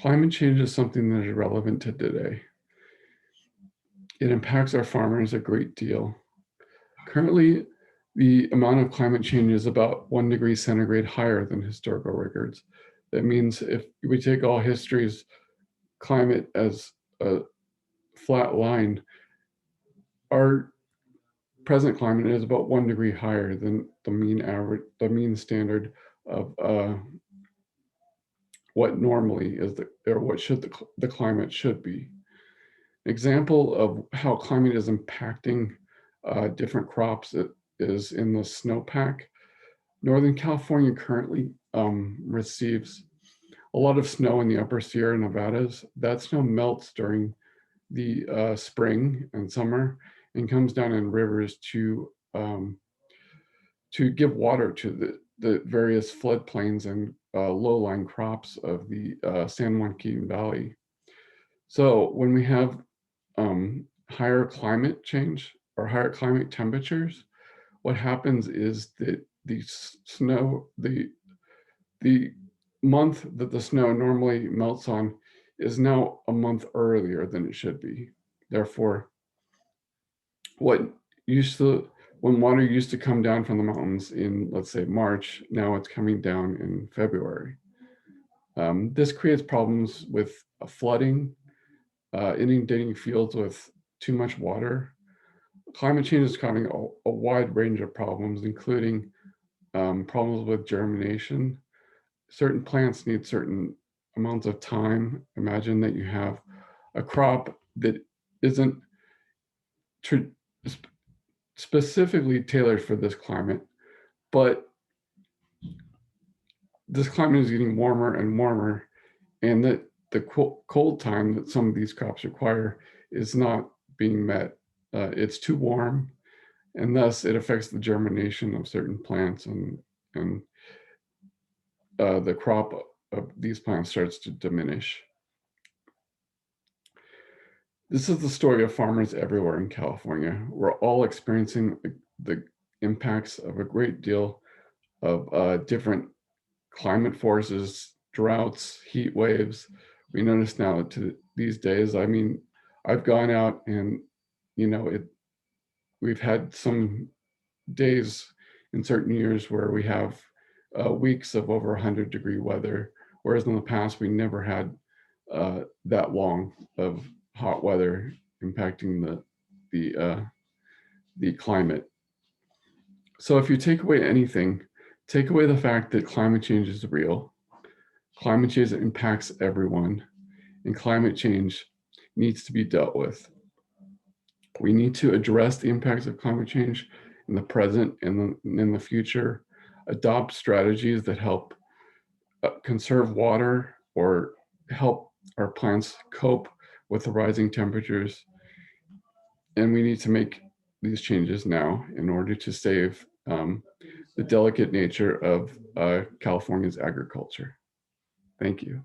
Climate change is something that is relevant to today. It impacts our farmers a great deal. Currently, the amount of climate change is about 1 degree centigrade higher than historical records. That means if we take all history's climate as a flat line, our present climate is about 1 degree higher than the mean average, the mean standard of what normally is or what should the climate should be. Example of how climate is impacting different crops is in the snowpack. Northern California currently receives a lot of snow in the upper Sierra Nevadas. That snow melts during the spring and summer and comes down in rivers to give water to the various floodplains and low-lying crops of the San Joaquin Valley. So when we have higher climate change or higher climate temperatures, what happens is that the month that the snow normally melts on is now a month earlier than it should be. Therefore, what used to when water used to come down from the mountains in, let's say, March, now it's coming down in February. This creates problems with flooding, inundating fields with too much water. Climate change is causing a wide range of problems, including problems with germination. Certain plants need certain amounts of time. Imagine that you have a crop that isn't specifically tailored for this climate, but this climate is getting warmer and warmer, and that the cold time that some of these crops require is not being met. It's too warm, and thus it affects the germination of certain plants, and the crop of these plants starts to diminish. This is the story of farmers everywhere in California. We're all experiencing the impacts of a great deal of different climate forces, droughts, heat waves. We notice now these days, I mean, I've gone out and, we've had some days in certain years where we have weeks of over 100-degree weather, whereas in the past we never had that long of hot weather impacting the climate. So if you take away anything, take away the fact that climate change is real. Climate change impacts everyone, and climate change needs to be dealt with. We need to address the impacts of climate change in the present and in the future, adopt strategies that help conserve water or help our plants cope with the rising temperatures. And we need to make these changes now in order to save the delicate nature of California's agriculture. Thank you.